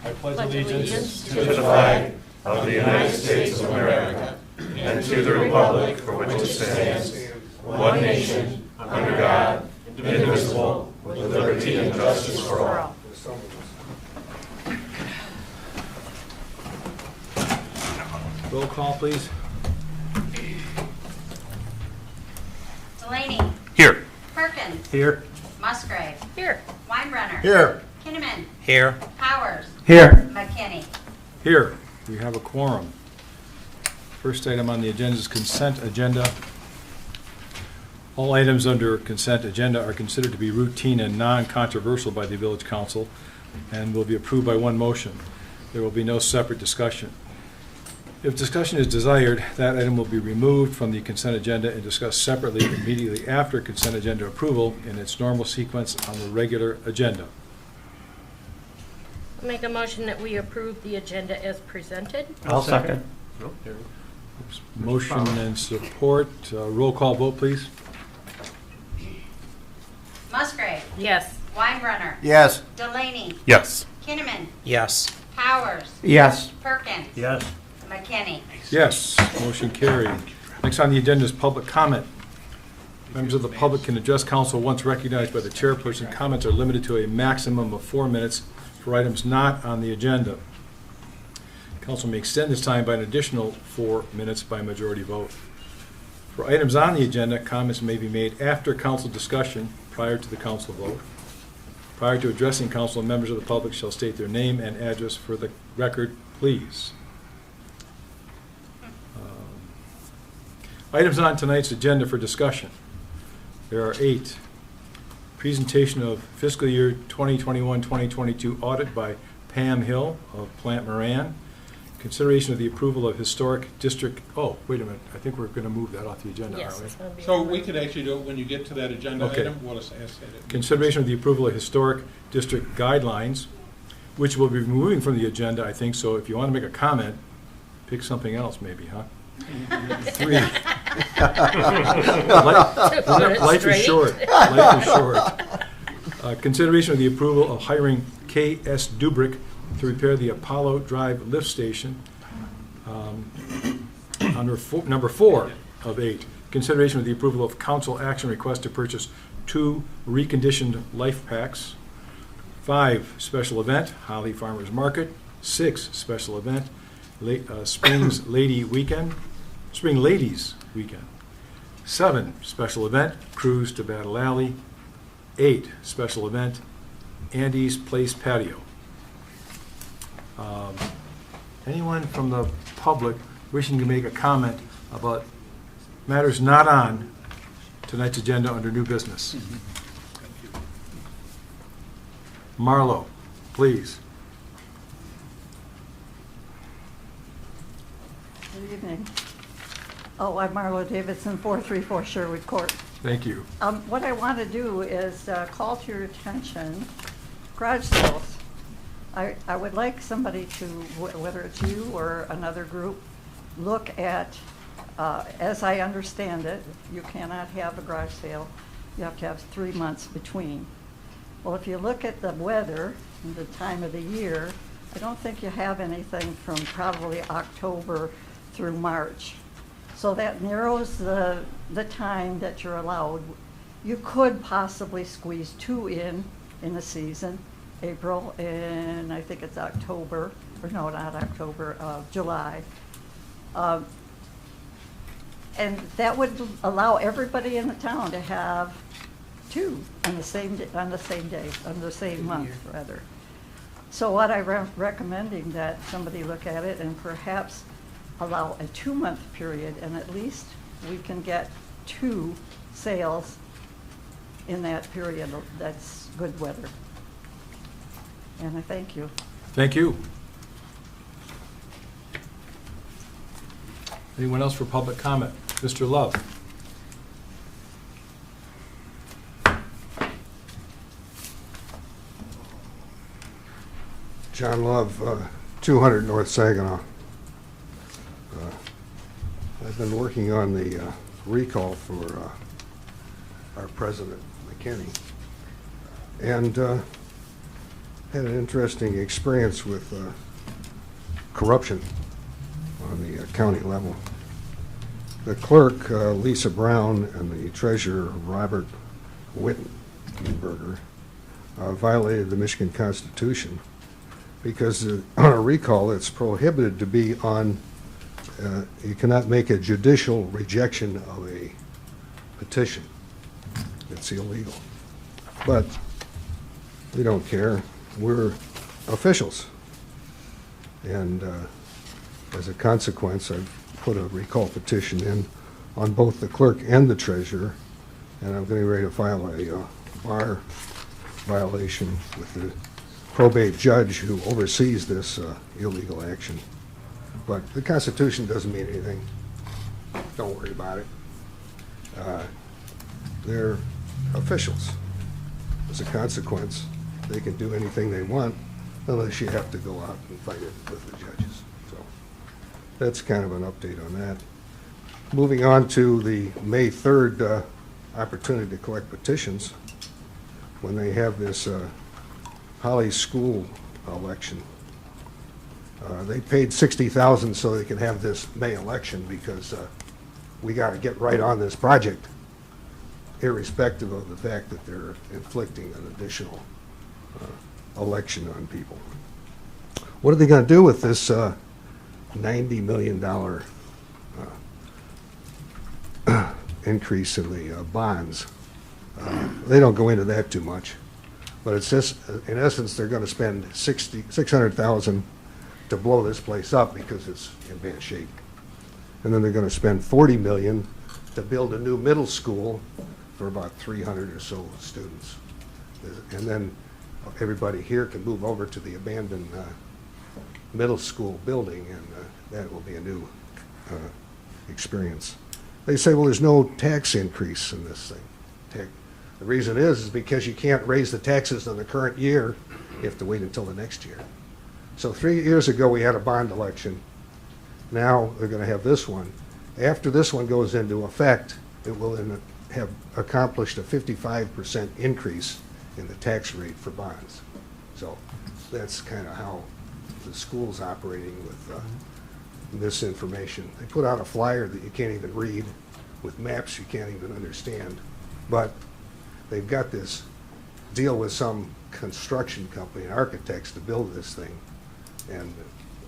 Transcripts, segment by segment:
I pledge allegiance to the flag of the United States of America and to the republic for which it stands, one nation, under God, indivisible, with liberty and justice for all. Roll call, please. Delaney. Here. Perkins. Here. Musgrave. Here. Weinbrenner. Here. Kinnaman. Here. Powers. Here. McKinney. Here. We have a quorum. First item on the agenda is consent agenda. All items under consent agenda are considered to be routine and non-controversial by the village council and will be approved by one motion. There will be no separate discussion. If discussion is desired, that item will be removed from the consent agenda and discussed separately immediately after consent agenda approval in its normal sequence on the regular agenda. Make a motion that we approve the agenda as presented. I'll second. Motion and support. Roll call vote, please. Musgrave. Yes. Weinbrenner. Yes. Delaney. Yes. Kinnaman. Yes. Powers. Yes. Perkins. Yes. McKinney. Yes, motion carried. Next on the agenda is public comment. Members of the public can address council once recognized by the chairperson. Comments are limited to a maximum of 4 minutes for items not on the agenda. Council may extend this time by an additional 4 minutes by majority vote. For items on the agenda, comments may be made after council discussion prior to the council vote. Prior to addressing council, members of the public shall state their name and address for the record, please. Items on tonight's agenda for discussion. There are 8. Presentation of fiscal year 2021-2022 audit by Pam Hill of Plant Moran. Consideration of the approval of historic district, oh, wait a minute, I think we're going to move that off the agenda, Yes. aren't we? It's gonna be So on we the- could actually do it when you get to that agenda Okay. item. We'll just ask that. Consideration of the approval of historic district guidelines, which we'll be removing from the agenda, I think, so if you want to make a comment, pick something else maybe, huh? 3. Life is short. Life is short. Consideration of the approval of hiring K.S. Dubrick to repair the Apollo Drive lift station. Number 4 of 8. Consideration of the approval of council action request to purchase 2 reconditioned life packs. 5, special event, Holly Farmers Market. 6, special event, Spring Ladies Weekend. 7, special event, cruise to Battle Alley. 8, special event, Andy's Place Patio. Anyone from the public wishing to make a comment about matters not on tonight's agenda under new business? Marlo, please. Good evening. Oh, I'm Marlo Davidson, 434 Sherwood Court. Thank you. What I want to do is call to your attention garage sales. I would like somebody to, whether it's you or another group, look at, as I understand it, you cannot have a garage sale. You have to have 3 months between. Well, if you look at the weather and the time of the year, I don't think you have anything from probably October through March. So that narrows the time that you're allowed. You could possibly squeeze 2 in a season, April, and I think it's October, or no, not October, July. And that would allow everybody in the town to have 2 on the same day, on the same month, rather. So what I'm recommending that somebody look at it and perhaps allow a 2-month period, and at least we can get 2 sales in that period. That's good weather. And I thank you. Thank you. Anyone else for public comment? Mr. Love. John Love, 200 North Saginaw. I've been working on the recall for our president, McKinney. and had an interesting experience with corruption on the county level. The clerk, Lisa Brown, and the treasurer, Robert Wittenberger, violated the Michigan Constitution because on a recall, it's prohibited to be on, you cannot make a judicial rejection of a petition. It's illegal. But we don't care. We're officials. And as a consequence, I've put a recall petition in on both the clerk and the treasurer, and I'm getting ready to file a bar violation with the probate judge who oversees this illegal action. But the Constitution doesn't mean anything. Don't worry about it. They're officials. As a consequence, they can do anything they want unless you have to go out and fight it with the judges. So that's kind of an update on that. Moving on to the May 3rd opportunity to collect petitions, when they have this Holly School election. They paid $60,000 so they can have this May election because we got to get right on this project, irrespective of the fact that they're inflicting an additional election on people. What are they going to do with this $90 million increase in the bonds? They don't go into that too much, but it's just, in essence, they're going to spend $600,000 to blow this place up because it's in bad shape. And then they're going to spend $40 million to build a new middle school for about 300 or so students. And then everybody here can move over to the abandoned middle school building, and that will be a new experience. They say, well, there's no tax increase in this thing. The reason is because you can't raise the taxes in the current year. You have to wait until the next year. So 3 years ago, we had a bond election. Now they're going to have this one. After this one goes into effect, it will have accomplished a 55% increase in the tax rate for bonds. So that's kind of how the school's operating with misinformation. They put out a flyer that you can't even read with maps you can't even understand. But they've got this deal with some construction company and architects to build this thing. And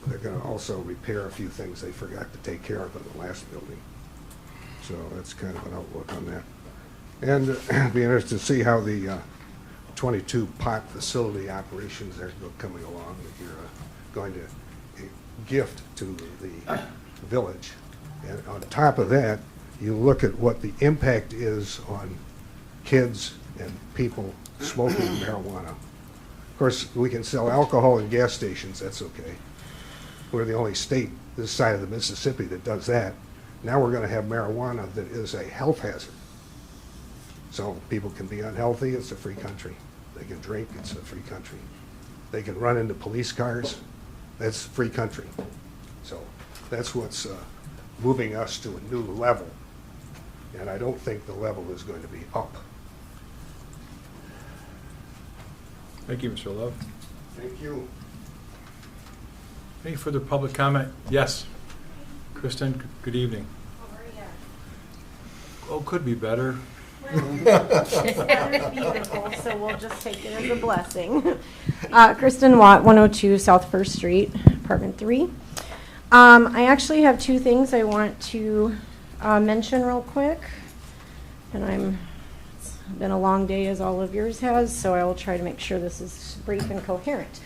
they're going to also repair a few things they forgot to take care of in the last building. So that's kind of an outlook on that. And it'd be interesting to see how the 22 pot facility operations are coming along that you're going to gift to the village. And on top of that, you look at what the impact is on kids and people smoking marijuana. Of course, we can sell alcohol in gas stations, that's okay. We're the only state this side of the Mississippi that does that. Now we're going to have marijuana that is a health hazard. So people can be unhealthy, it's a free country. They can drink, it's a free country. They can run into police cars, that's free country. So that's what's moving us to a new level. And I don't think the level is going to be up. Thank you, Mr. Love. Thank you. Any further public comment? Yes. Kristen, good evening. How are you? Oh, could be better. It's better beautiful, so we'll just take it as a blessing. Kristen Watt, 102 South First Street, apartment 3. I actually have two things I want to mention real quick, and it's been a long day as all of yours has, so I will try to make sure this is brief and coherent.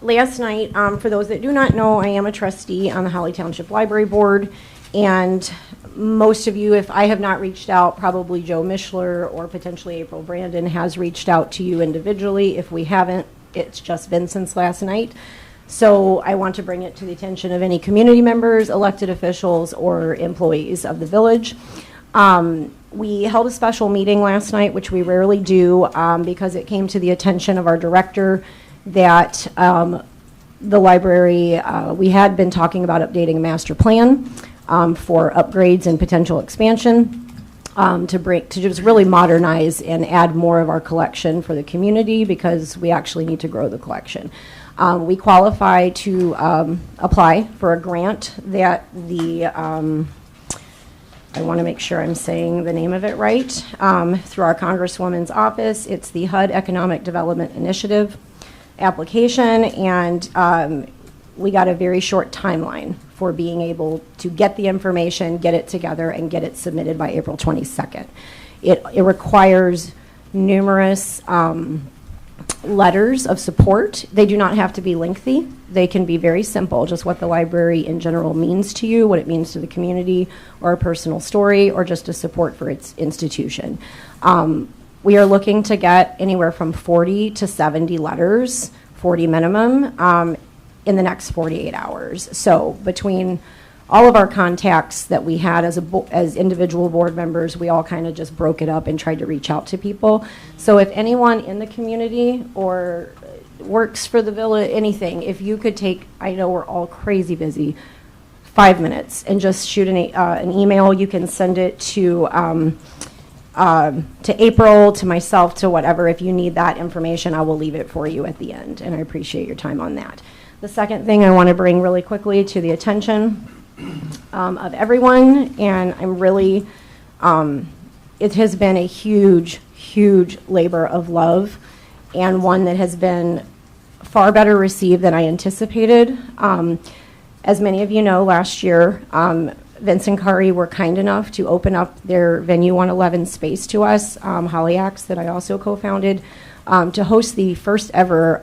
Last night, for those that do not know, I am a trustee on the Holly Township Library Board, and most of you, if I have not reached out, probably Joe Mishler or potentially April Brandon has reached out to you individually. If we haven't, it's just been since last night. So I want to bring it to the attention of any community members, elected officials, or employees of the village. We held a special meeting last night, which we rarely do, because it came to the attention of our director that the library, we had been talking about updating a master plan for upgrades and potential expansion. to just really modernize and add more of our collection for the community because we actually need to grow the collection. We qualify to apply for a grant that I want to make sure I'm saying the name of it right, through our Congresswoman's office. It's the HUD Economic Development Initiative application, and we got a very short timeline for being able to get the information, get it together, and get it submitted by April 22nd. It requires numerous letters of support. They do not have to be lengthy. They can be very simple, just what the library in general means to you, what it means to the community, or a personal story, or just a support for its institution. We are looking to get anywhere from 40 to 70 letters, 40 minimum, in the next 48 hours. So between all of our contacts that we had as individual board members, we all kind of just broke it up and tried to reach out to people. So if anyone in the community or works for the village, anything, if you could take, I know we're all crazy busy, 5 minutes and just shoot an email. You can send it to April, to myself, to whatever. If you need that information, I will leave it for you at the end, and I appreciate your time on that. The second thing I want to bring really quickly to the attention of everyone, and I'm really, it has been a huge, huge labor of love, and one that has been far better received than I anticipated. As many of you know, last year, Vince and Kari were kind enough to open up their Venue 111 space to us, Hollyax, that I also co-founded, to host the first ever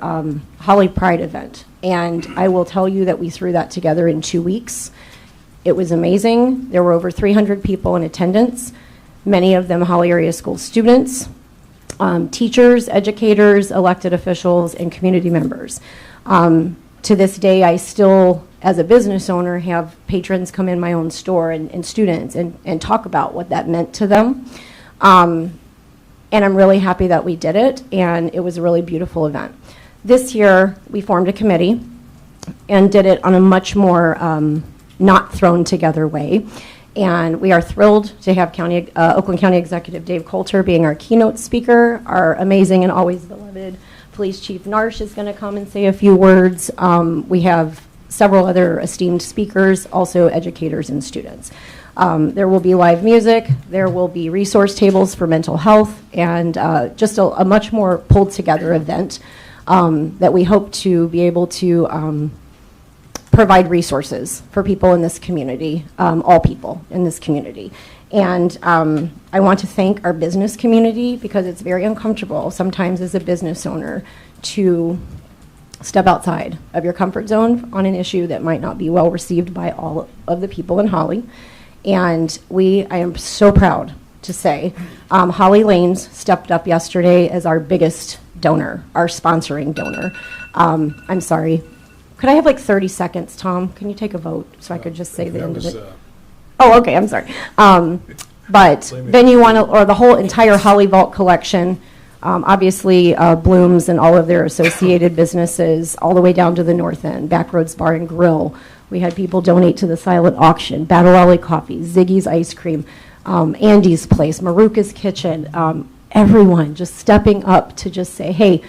Holly Pride event. And I will tell you that we threw that together in 2 weeks. It was amazing. There were over 300 people in attendance, many of them Holly Area School students, teachers, educators, elected officials, and community members. To this day, I still, as a business owner, have patrons come in my own store and students and talk about what that meant to them. And I'm really happy that we did it, and it was a really beautiful event. This year, we formed a committee and did it on a much more not thrown together way. And we are thrilled to have Oakland County Executive Dave Coulter being our keynote speaker. Our amazing and always beloved Police Chief Narsh is going to come and say a few words. We have several other esteemed speakers, also educators and students. There will be live music, there will be resource tables for mental health, and just a much more pulled together event that we hope to be able to provide resources for people in this community, all people in this community. And I want to thank our business community, because it's very uncomfortable sometimes as a business owner to step outside of your comfort zone on an issue that might not be well received by all of the people in Holly. And I am so proud to say Holly Lanes stepped up yesterday as our biggest donor, our sponsoring donor. I'm sorry. Could I have like 30 seconds, Tom? Can you take a vote so I could just say the end of it? Oh, okay, I'm sorry. But Venue One, or the whole entire Holly Vault collection, obviously Blooms and all of their associated businesses, all the way down to the north end, Backroads Bar and Grill. We had people donate to the silent auction, Battle Alley Coffee, Ziggy's Ice Cream, Andy's Place, Maruka's Kitchen, everyone just stepping up to just say, hey,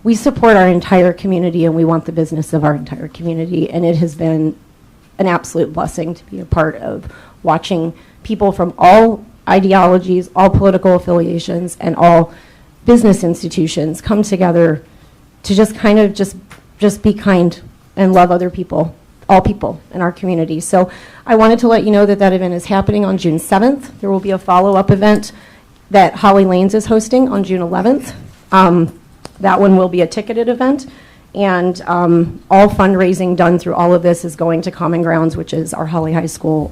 we support our entire community and we want the business of our entire community. And it has been an absolute blessing to be a part of watching people from all ideologies, all political affiliations, and all business institutions come together to just kind of just be kind and love other people, all people in our community. So I wanted to let you know that that event is happening on June 7th. There will be a follow-up event that Holly Lanes is hosting on June 11th. That one will be a ticketed event. And all fundraising done through all of this is going to Common Grounds, which is our Holly High School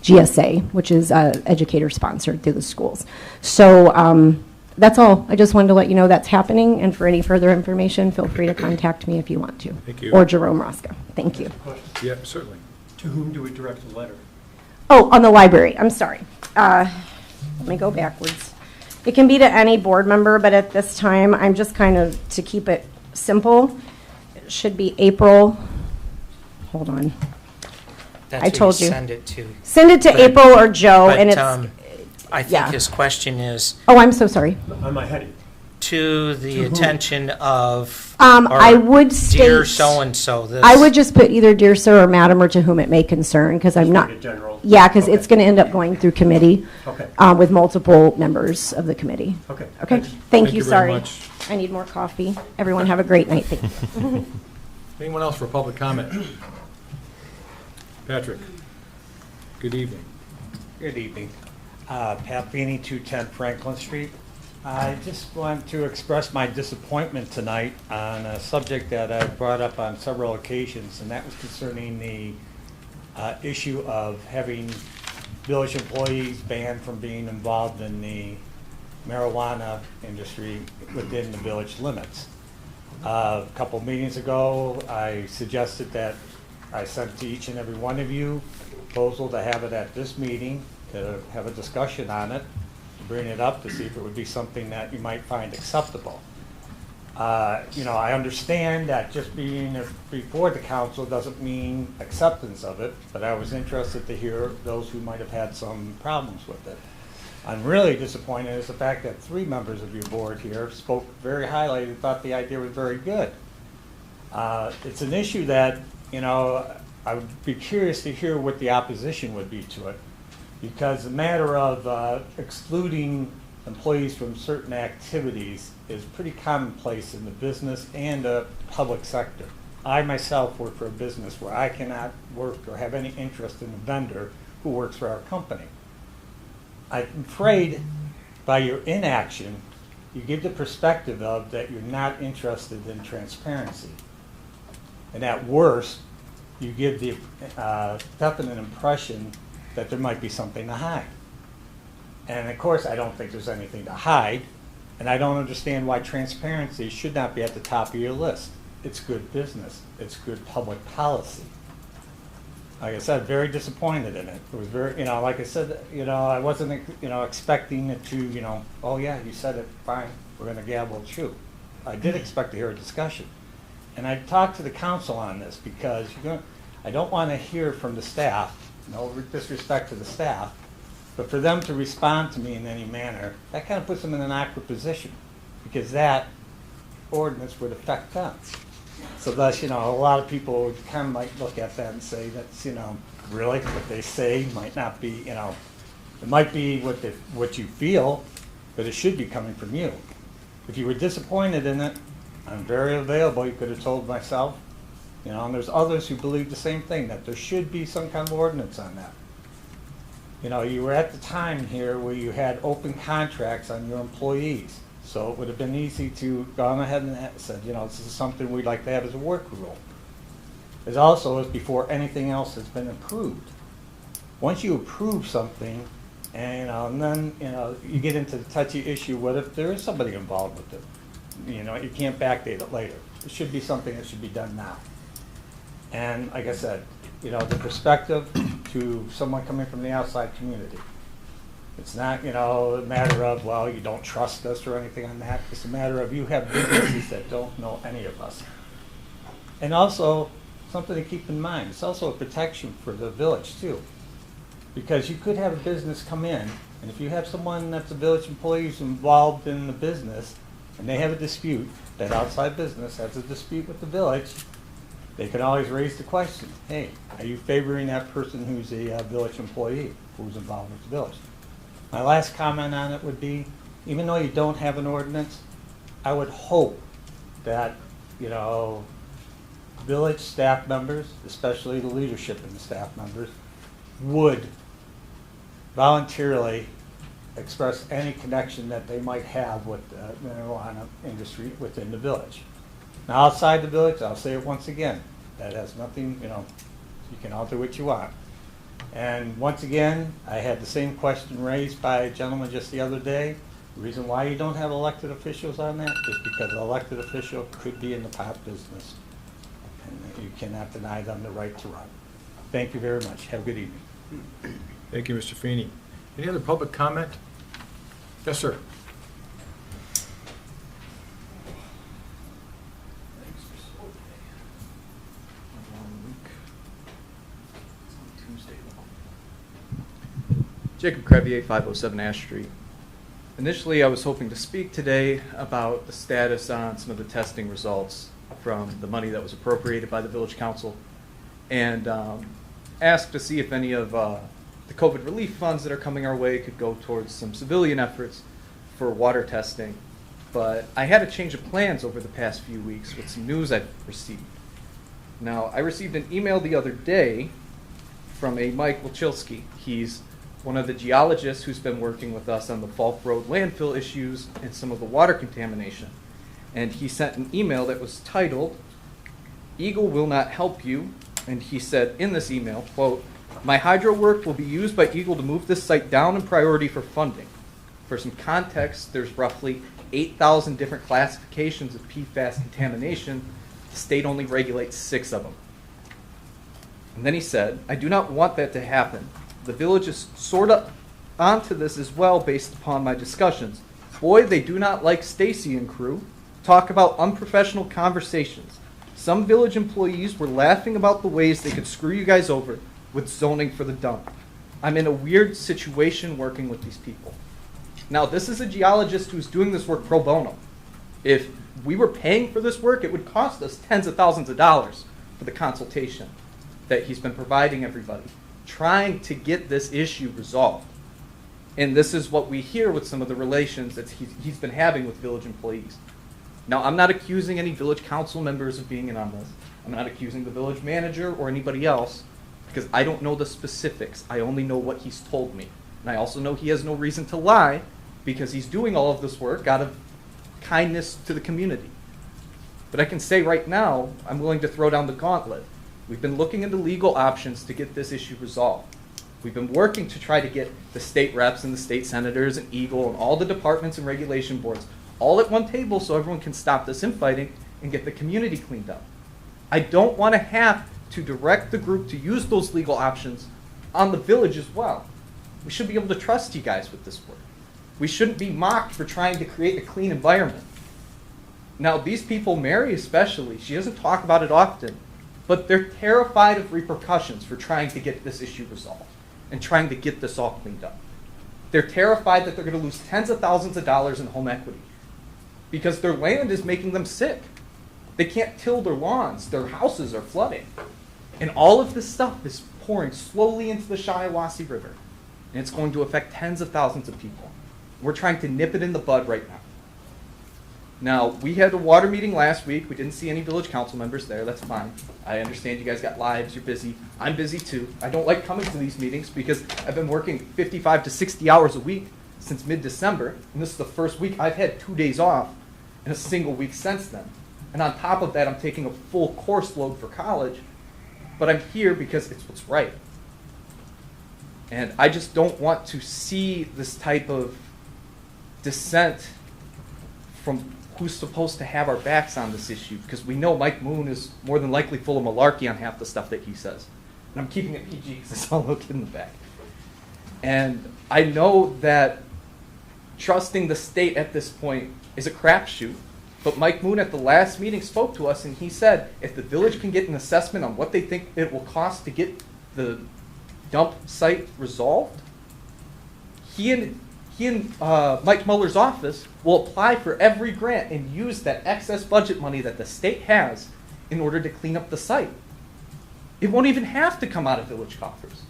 GSA, which is educator-sponsored through the schools. So that's all. I just wanted to let you know that's happening. And for any further information, feel free to contact me if you want to. Thank you. Or Jerome Roscoe. Thank you. Yep, certainly. To whom do we direct the letter? Oh, on the library. I'm sorry. Let me go backwards. It can be to any board member, but at this time, I'm just kind of, to keep it simple, it should be April. Hold on. That's I who told you. Send it to. Send it to But- April or Joe, but, and I think Yeah. his question is Oh, I'm so sorry. On my heading. to the attention of I or would dear state, so-and-so. This- I would just put either dear sir or madam or to whom it may concern, because I'm not, Make it general. yeah, because Okay. it's going to end up going through committee Okay, with multiple members of the committee. okay. Okay, Thanks. thank you, very sorry. much. I need more coffee. Everyone have a great night, thank you. Anyone else for public comment? Patrick, good evening. Good evening. Pat Feeney, 210 Franklin Street. I just want to express my disappointment tonight on a subject that I brought up on several occasions, and that was concerning the issue of having village employees banned from being involved in the marijuana industry within the village limits. A couple meetings ago, I suggested that I sent to each and every one of you a proposal to have it at this meeting, to have a discussion on it, to bring it up to see if it would be something that you might find acceptable. You know, I understand that just being before the council doesn't mean acceptance of it, but I was interested to hear those who might have had some problems with it. I'm really disappointed is the fact that 3 members of your board here spoke very highly and thought the idea was very good. It's an issue that, you know, I would be curious to hear what the opposition would be to it, because the matter of excluding employees from certain activities is pretty commonplace in the business and the public sector. I myself work for a business where I cannot work or have any interest in a vendor who works for our company. I'm afraid by your inaction, you give the perspective of that you're not interested in transparency. And at worst, you give the definite impression that there might be something to hide. And of course, I don't think there's anything to hide, and I don't understand why transparency should not be at the top of your list. It's good business. It's good public policy. Like I said, very disappointed in it. It was very, you know, like I said, you know, I wasn't, you know, expecting it to, you know, oh yeah, you said it, fine, we're gonna gavel and chew. I did expect to hear a discussion. And I talked to the council on this because I don't want to hear from the staff, no disrespect to the staff, but for them to respond to me in any manner, that kind of puts them in an awkward position because that ordinance would affect them. So thus, you know, a lot of people kind of might look at that and say that's, you know, really what they say might not be, you know, it might be what you feel, but it should be coming from you. If you were disappointed in it, I'm very available. You could have told myself, you know, and there's others who believe the same thing, that there should be some kind of ordinance on that. You know, you were at the time here where you had open contracts on your employees. So it would have been easy to go on ahead and said, you know, this is something we'd like to have as a work rule. It also is before anything else has been approved. Once you approve something, and then, you know, you get into the touchy issue, what if there is somebody involved with it? You know, you can't backdate it later. It should be something that should be done now. And like I said, you know, the perspective to someone coming from the outside community. It's not, you know, a matter of, well, you don't trust us or anything on that. It's a matter of you have businesses that don't know any of us. And also, something to keep in mind, it's also a protection for the village too. Because you could have a business come in, and if you have someone that's a village employee who's involved in the business, and they have a dispute, that outside business has a dispute with the village, they can always raise the question, hey, are you favoring that person who's a village employee who's involved with the village? My last comment on it would be, even though you don't have an ordinance, I would hope that, you know, village staff members, especially the leadership and the staff members, would voluntarily express any connection that they might have with the marijuana industry within the village. Now, outside the village, I'll say it once again, that has nothing, you know, you can all do what you want. And once again, I had the same question raised by a gentleman just the other day. The reason why you don't have elected officials on that is because an elected official could be in the pot business. And you cannot deny them the right to run. Thank you very much. Have a good evening. Thank you, Mr. Feeney. Any other public comment? Yes, sir. Jacob Crevier, 507 Ash Street. Initially, I was hoping to speak today about the status on some of the testing results from the money that was appropriated by the Village Council, and ask to see if any of the COVID relief funds that are coming our way could go towards some civilian efforts for water testing. But I had a change of plans over the past few weeks with some news I've received. Now, I received an email the other day from a Mike Wilczylski. He's one of the geologists who's been working with us on the Falk Road landfill issues and some of the water contamination. And he sent an email that was titled, "Eagle will not help you." And he said in this email, quote, "My hydro work will be used by Eagle to move this site down in priority for funding. For some context, there's roughly 8,000 different classifications of PFAS contamination. The state only regulates 6 of them." And then he said, "I do not want that to happen. The village is sort of onto this as well based upon my discussions. Boy, they do not like Stacy and crew. Talk about unprofessional conversations. Some village employees were laughing about the ways they could screw you guys over with zoning for the dump. I'm in a weird situation working with these people." Now, this is a geologist who's doing this work pro bono. If we were paying for this work, it would cost us tens of thousands of dollars for the consultation that he's been providing everybody, trying to get this issue resolved. And this is what we hear with some of the relations that he's been having with village employees. Now, I'm not accusing any village council members of being in on this. I'm not accusing the village manager or anybody else, because I don't know the specifics. I only know what he's told me. And I also know he has no reason to lie, because he's doing all of this work out of kindness to the community. But I can say right now, I'm willing to throw down the gauntlet. We've been looking into legal options to get this issue resolved. We've been working to try to get the state reps and the state senators and Eagle and all the departments and regulation boards all at one table so everyone can stop this infighting and get the community cleaned up. I don't want to have to direct the group to use those legal options on the village as well. We should be able to trust you guys with this work. We shouldn't be mocked for trying to create a clean environment. Now, these people, Mary especially, she doesn't talk about it often, but they're terrified of repercussions for trying to get this issue resolved and trying to get this all cleaned up. They're terrified that they're going to lose tens of thousands of dollars in home equity because their land is making them sick. They can't till their lawns. Their houses are flooding. And all of this stuff is pouring slowly into the Shiawassee River, and it's going to affect tens of thousands of people. We're trying to nip it in the bud right now. Now, we had a water meeting last week. We didn't see any village council members there. That's fine. I understand you guys got lives. You're busy. I'm busy too. I don't like coming to these meetings because I've been working 55 to 60 hours a week since mid-December, and this is the first week I've had 2 days off in a single week since then. And on top of that, I'm taking a full course load for college, but I'm here because it's what's right. And I just don't want to see this type of dissent from who's supposed to have our backs on this issue, because we know Mike Moon is more than likely full of malarkey on half the stuff that he says. And I'm keeping it PG because it's all no kid in the back. And I know that trusting the state at this point is a crapshoot, but Mike Moon at the last meeting spoke to us and he said if the village can get an assessment on what they think it will cost to get the dump site resolved, he and Mike Muller's office will apply for every grant and use that excess budget money that the state has in order to clean up the site. It won't even have to come out of village coffers.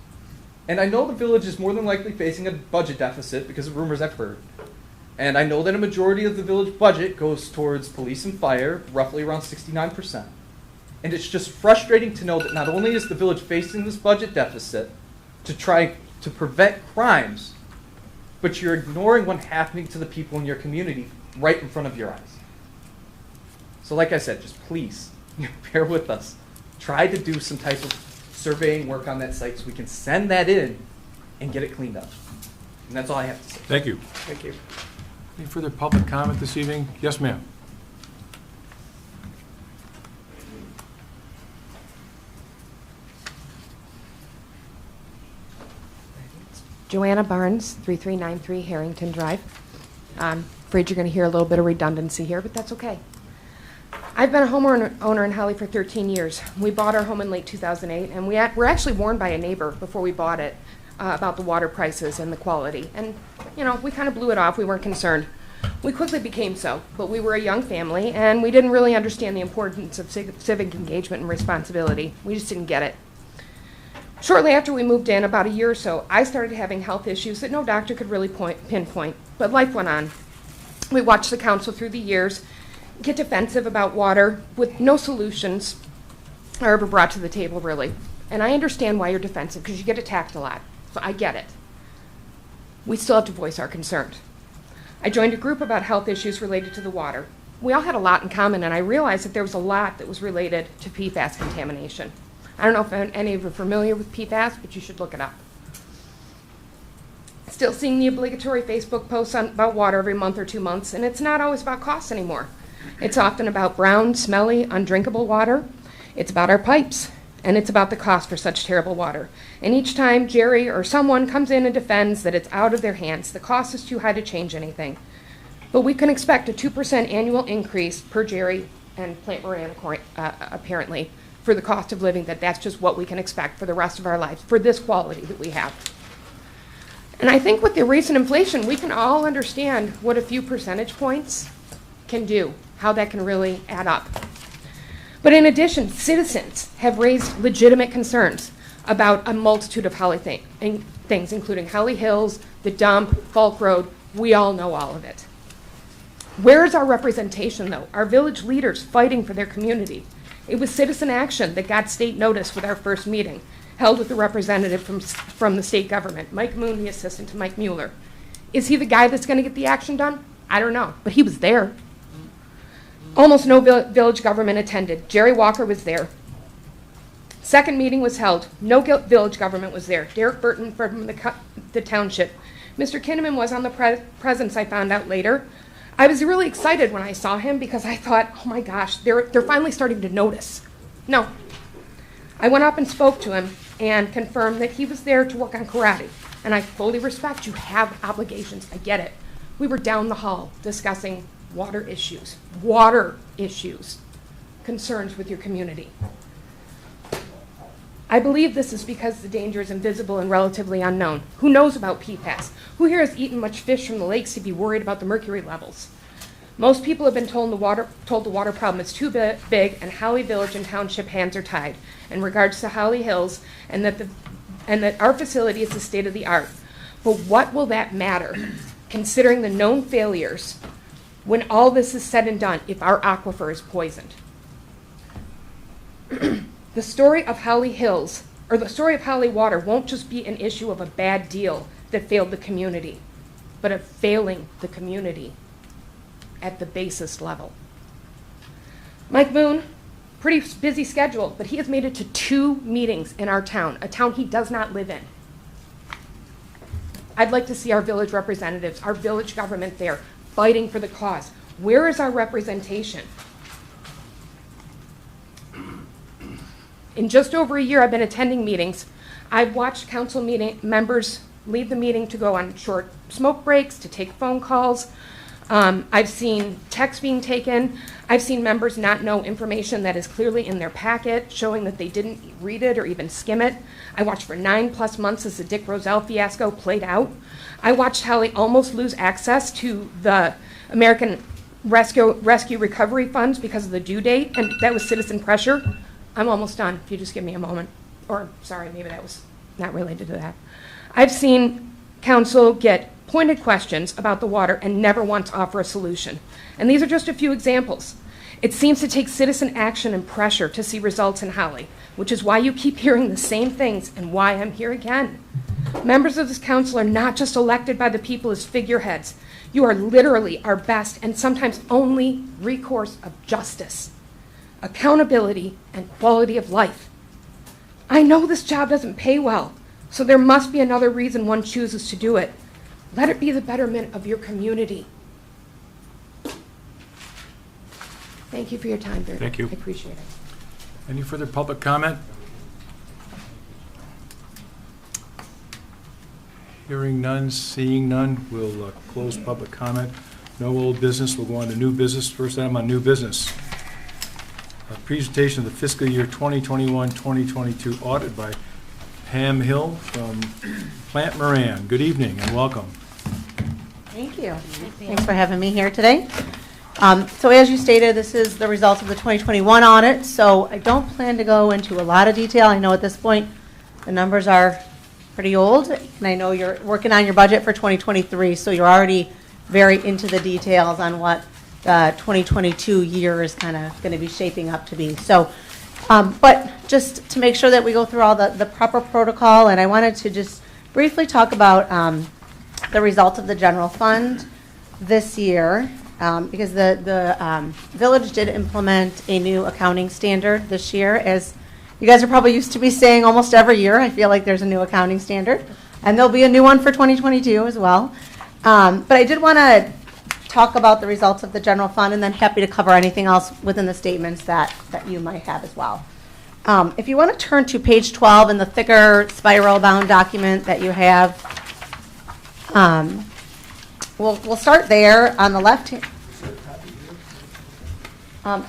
And I know the village is more than likely facing a budget deficit because of rumors I've heard. And I know that a majority of the village budget goes towards police and fire, roughly around 69%. And it's just frustrating to know that not only is the village facing this budget deficit to try to prevent crimes, but you're ignoring what's happening to the people in your community right in front of your eyes. So like I said, just please, bear with us. Try to do some type of surveying work on that site so we can send that in and get it cleaned up. And that's all I have to say. Thank you. Thank you. Any further public comment this evening? Yes, ma'am. Joanna Barnes, 3393 Harrington Drive. I'm afraid you're going to hear a little bit of redundancy here, but that's okay. I've been a homeowner in Holly for 13 years. We bought our home in late 2008, and we're actually warned by a neighbor before we bought it about the water prices and the quality. And, you know, we kind of blew it off. We weren't concerned. We quickly became so, but we were a young family, and we didn't really understand the importance of civic engagement and responsibility. We just didn't get it. Shortly after we moved in, about a year or so, I started having health issues that no doctor could really pinpoint, but life went on. We watched the council through the years get defensive about water with no solutions are ever brought to the table, really. And I understand why you're defensive, because you get attacked a lot, so I get it. We still have to voice our concerns. I joined a group about health issues related to the water. We all had a lot in common, and I realized that there was a lot that was related to PFAS contamination. I don't know if any of you are familiar with PFAS, but you should look it up. Still seeing the obligatory Facebook posts about water every month or 2 months, and it's not always about costs anymore. It's often about brown, smelly, undrinkable water. It's about our pipes, and it's about the cost for such terrible water. And each time Jerry or someone comes in and defends that it's out of their hands, the cost is too high to change anything. But we can expect a 2% annual increase per Jerry and Plant Moran, apparently, for the cost of living, that's just what we can expect for the rest of our lives, for this quality that we have. And I think with the recent inflation, we can all understand what a few percentage points can do, how that can really add up. But in addition, citizens have raised legitimate concerns about a multitude of Holly things, including Holly Hills, the dump, Falk Road. We all know all of it. Where is our representation, though? Our village leaders fighting for their community. It was citizen action that got state notice with our first meeting, held with a representative from the state government, Mike Moon, the assistant to Mike Mueller. Is he the guy that's going to get the action done? I don't know, but he was there. Almost no village government attended. Jerry Walker was there. Second meeting was held. No village government was there. Derek Burton from the township. Mr. Kinnaman was on the presence, I found out later. I was really excited when I saw him because I thought, oh my gosh, they're finally starting to notice. No. I went up and spoke to him and confirmed that he was there to work on karate. And I fully respect you have obligations. I get it. We were down the hall discussing water issues, concerns with your community. I believe this is because the danger is invisible and relatively unknown. Who knows about PFAS? Who here has eaten much fish from the lakes to be worried about the mercury levels? Most people have been told the water problem is too big, and Holly Village and Township hands are tied in regards to Holly Hills, and that our facility is the state of the art. But what will that matter, considering the known failures, when all this is said and done, if our aquifer is poisoned? The story of Holly Hills, or the story of Holly Water, won't just be an issue of a bad deal that failed the community, but of failing the community at the basest level. Mike Moon, pretty busy schedule, but he has made it to 2 meetings in our town, a town he does not live in. I'd like to see our village representatives, our village government there, fighting for the cause. Where is our representation? In just over a year, I've been attending meetings. I've watched council members leave the meeting to go on short smoke breaks, to take phone calls. I've seen texts being taken. I've seen members not know information that is clearly in their packet, showing that they didn't read it or even skim it. I watched for 9+ months as the Dick Rozelle fiasco played out. I watched Holly almost lose access to the American Rescue Recovery Funds because of the due date, and that was citizen pressure. I'm almost done, if you just give me a moment. Or, sorry, maybe that was not related to that. I've seen council get pointed questions about the water and never once offer a solution. And these are just a few examples. It seems to take citizen action and pressure to see results in Holly, which is why you keep hearing the same things and why I'm here again. Members of this council are not just elected by the people as figureheads. You are literally our best and sometimes only recourse of justice, accountability, and quality of life. I know this job doesn't pay well, so there must be another reason one chooses to do it. Let it be the betterment of your community. Thank you for your time, Barry. Thank you. I appreciate it. Any further public comment? Hearing none, seeing none, we'll close public comment. No old business, we'll go on to new business. First item on new business. A presentation of the fiscal year 2021-2022 audit by Pam Hill from Plant Moran. Good evening and welcome. Thank you. Thanks for having me here today. So as you stated, this is the results of the 2021 audit, so I don't plan to go into a lot of detail. I know at this point the numbers are pretty old, and I know you're working on your budget for 2023, so you're already very into the details on what the 2022 year is kind of going to be shaping up to be. So, but just to make sure that we go through all the proper protocol, and I wanted to just briefly talk about the results of the general fund this year, because the village did implement a new accounting standard this year. As you guys are probably used to me saying almost every year, I feel like there's a new accounting standard, and there'll be a new one for 2022 as well. But I did want to talk about the results of the general fund, and then happy to cover anything else within the statements that you might have as well. If you want to turn to page 12 in the thicker spiral bound document that you have, we'll start there on the left.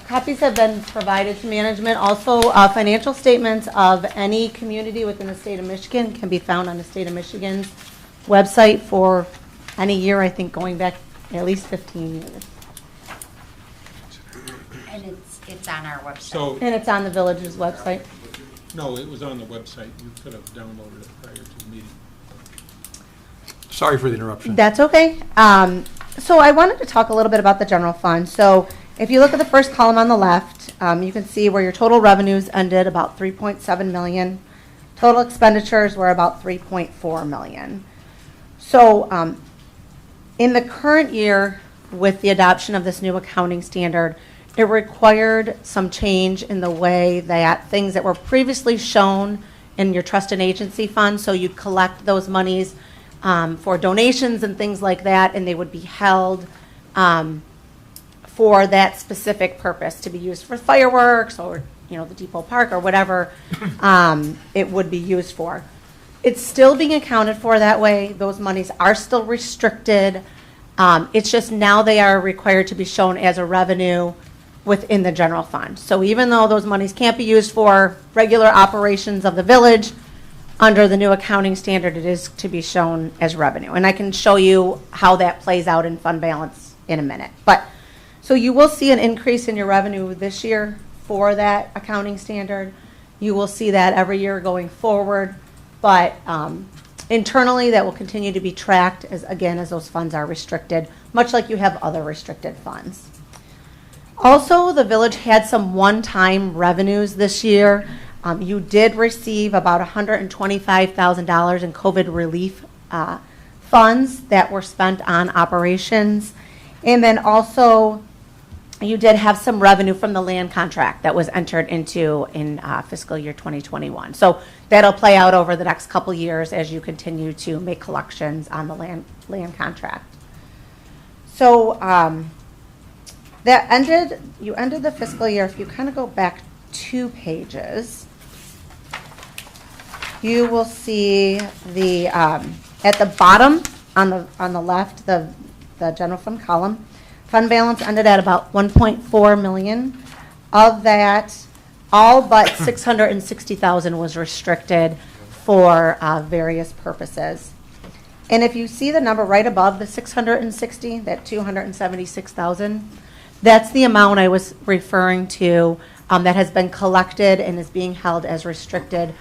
Copies have been provided to management. Also, financial statements of any community within the state of Michigan can be found on the state of Michigan's website for any year, I think going back at least 15 years. And it's on our website. So, And it's on the village's website. no, it was on the website. You could have downloaded it prior to the meeting. Sorry for the interruption. That's okay. So I wanted to talk a little bit about the general fund. So if you look at the first column on the left, you can see where your total revenues ended about 3.7 million. Total expenditures were about 3.4 million. So in the current year, with the adoption of this new accounting standard, it required some change in the way that things that were previously shown in your trust and agency fund, so you'd collect those monies for donations and things like that, and they would be held for that specific purpose, to be used for fireworks or, the Depot Park or whatever it would be used for. It's still being accounted for that way. Those monies are still restricted. It's just now they are required to be shown as a revenue within the general fund. So even though those monies can't be used for regular operations of the village, under the new accounting standard, it is to be shown as revenue. And I can show you how that plays out in fund balance in a minute. But so you will see an increase in your revenue this year for that accounting standard. You will see that every year going forward. But internally, that will continue to be tracked as those funds are restricted, much like you have other restricted funds. Also, the village had some one-time revenues this year. You did receive about $125,000 in COVID relief funds that were spent on operations. And then also, you did have some revenue from the land contract that was entered into in fiscal year 2021. So that'll play out over the next couple years as you continue to make collections on the land contract. So you ended the fiscal year, if you kind of go back 2 pages, you will see the at the bottom on the left, the general fund column, fund balance ended at about 1.4 million. Of that, all but 660,000 was restricted for various purposes. And if you see the number right above the 660, that 276,000, that's the amount I was referring to that has been collected and is being held as restricted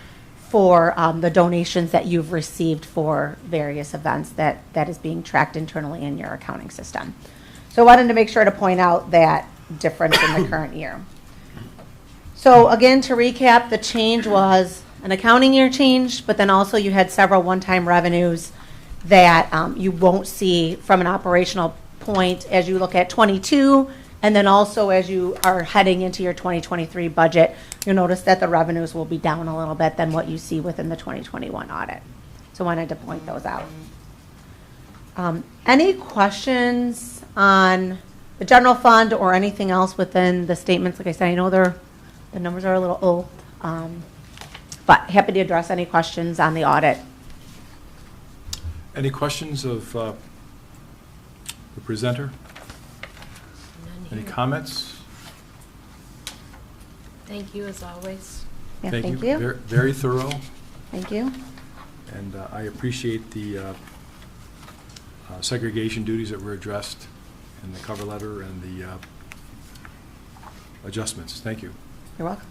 for the donations that you've received for various events that is being tracked internally in your accounting system. So I wanted to make sure to point out that difference in the current year. So again, to recap, the change was an accounting year change, but then also you had several one-time revenues that you won't see from an operational point as you look at 22, and then also as you are heading into your 2023 budget, you'll notice that the revenues will be down a little bit than what you see within the 2021 audit. So I wanted to point those out. Any questions on the general fund or anything else within the statements? Like I said, I know the numbers are a little old, but happy to address any questions on the audit. Any questions of the presenter? Any comments? Thank you, as always. Yeah, Thank thank you. you. Very thorough. Thank you. And I appreciate the segregation duties that were addressed in the cover letter and the adjustments. Thank you. You're welcome.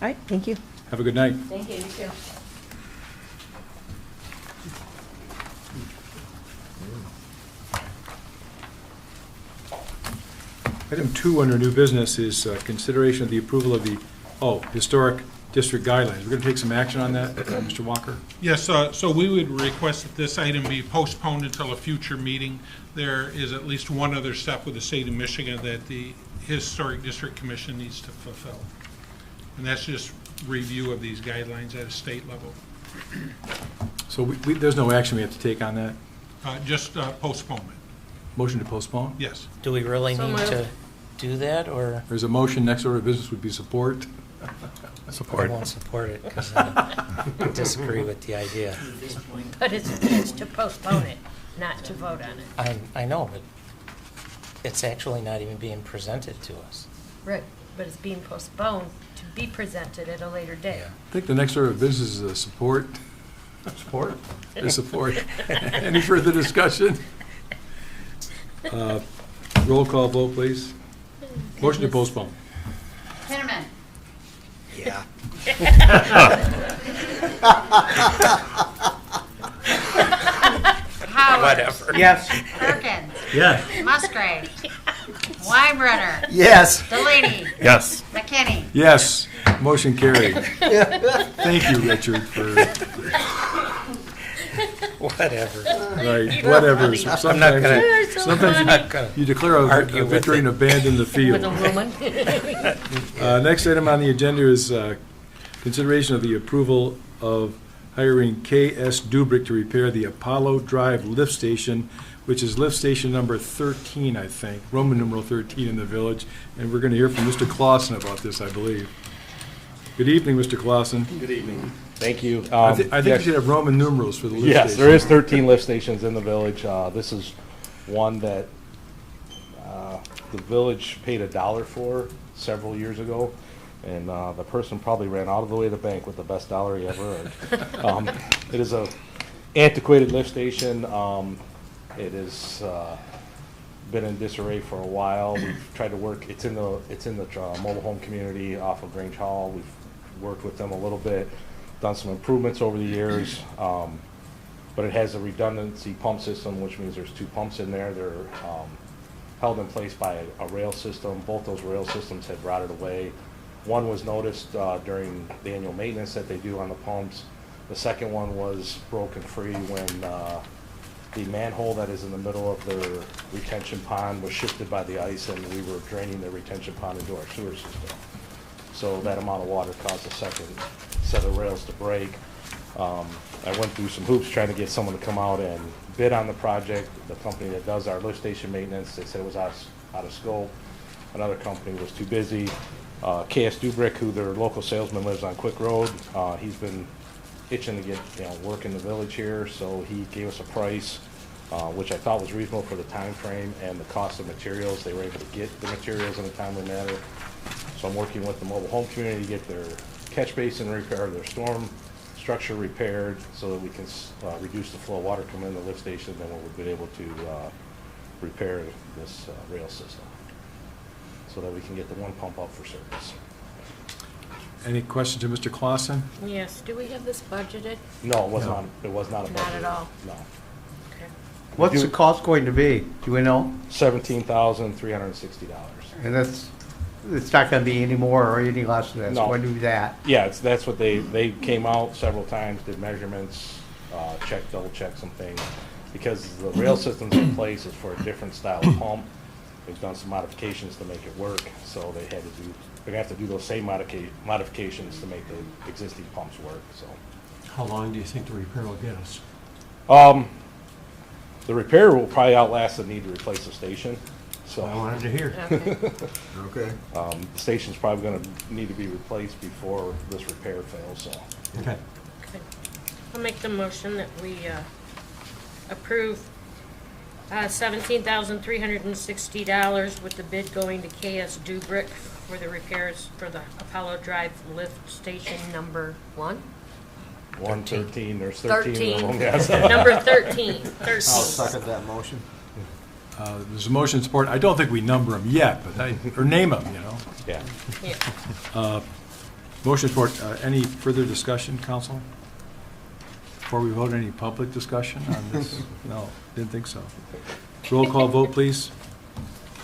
All right, thank you. Have a good night. Thank you, you too. Item 2 under new business is consideration of the approval of the, historic district guidelines. We're going to take some action on that, Mr. Walker? Yes, so we would request that this item be postponed until a future meeting. There is at least one other step with the state of Michigan that the Historic District Commission needs to fulfill. And that's just review of these guidelines at a state level. So there's no action we have to take on that? Just postponement. Motion to postpone? Yes. Do we really So need moved. to do that, or? There's a motion, next order of business would be support. I won't support it because I disagree with the idea. But it's to postpone it, not to vote on it. I know, but it's actually not even being presented to us. Right, but it's being postponed to be presented at a later date. I think the next order of business is support. Support? Is support. Any further discussion? Roll call vote, please. Motion to postpone. Kinnaman. Yeah. Howard. Whatever. Yes. Perkins. Yes. Musgrave. Weinbrenner. Yes. Delaney. Yes. McKinney. Yes, motion carried. Thank you, Richard, for, Whatever. right, whatever. I'm not gonna. Sometimes you declare argue a with victory it. and abandon the field. With a woman. Next item on the agenda is consideration of the approval of hiring K.S. Dubrick to repair the Apollo Drive lift station, which is lift station number 13, I think, Roman numeral 13 in the village. And we're going to hear from Mr. Clausen about this, I believe. Good evening, Mr. Clausen. Good evening. Thank you. I think you should have Roman numerals for the lift yes, station. there is 13 lift stations in the village. This is one that the village paid $1 for several years ago, and the person probably ran out of the way of the bank with the best dollar he ever earned. It is a antiquated lift station. It has been in disarray for a while. We've tried to work. It's in the mobile home community off of Grange Hall. We've worked with them a little bit, done some improvements over the years, but it has a redundancy pump system, which means there's 2 pumps in there. They're held in place by a rail system. Both those rail systems had rotted away. One was noticed during the annual maintenance that they do on the pumps. The second one was broken free when the manhole that is in the middle of their retention pond was shifted by the ice, and we were draining the retention pond into our sewer system. So that amount of water caused a second set of rails to break. I went through some hoops trying to get someone to come out and bid on the project. The company that does our lift station maintenance, they said it was out of scope. Another company was too busy. K.S. Dubrick, who their local salesman, lives on Quick Road. He's been itching to get work in the village here, so he gave us a price, which I thought was reasonable for the time frame and the cost of materials. They were able to get the materials in a timely manner. So I'm working with the mobile home community to get their catch basin repaired, their storm structure repaired, so that we can reduce the flow of water coming in the lift station. Then we'll be able to repair this rail system, so that we can get the one pump up for service. Any questions to Mr. Clausen? Yes, do we have this budgeted? No, it was not. It was not a budget. Not at all. No. Okay. What's the cost going to be? Do we know? $17,360. And it's not going to be any more or any less than that. No. So why do that? Yeah, that's what they came out several times, did measurements, double check some things, because the rail system's in place is for a different style of pump. They've done some modifications to make it work, so they're gonna have to do those same modifications to make the existing pumps work. So, How long do you think the repair will get us? the repair will probably outlast the need to replace the station. So I wanted to hear. Okay. The station's probably going to need to be replaced before this repair fails. So. Okay. Okay. I'll make the motion that we approve $17,360 with the bid going to KS Dubrick for the repairs for the Apollo Drive lift station number 1? 113, there's 13 of them. 13. Yes. Number 13. 13. I'll second that motion. There's a motion and support. I don't think we number them yet, but or name them, you know. Yeah. Yeah. Motion support. Any further discussion, council? Before we vote, any public discussion on this? No, didn't think so. Roll call vote, please.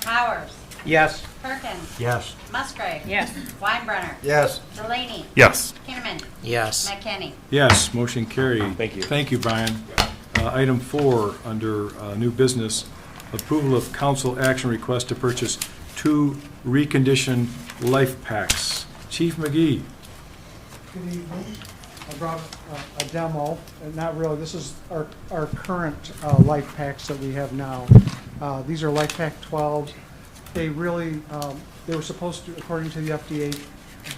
Powers. Yes. Perkins. Yes. Musgrave. Yes. Weinbrenner. Yes. Delaney. Yes. Kinnaman. Yes. McKinney. Yes, motion carried. Thank you. Thank you, Brian. Item 4, under new business, approval of council action request to purchase 2 reconditioned life packs. Chief McGee. Good evening. I brought a demo, and not really, this is our current life packs that we have now. These are Life Pack 12s. They really, they were supposed to, according to the FDA,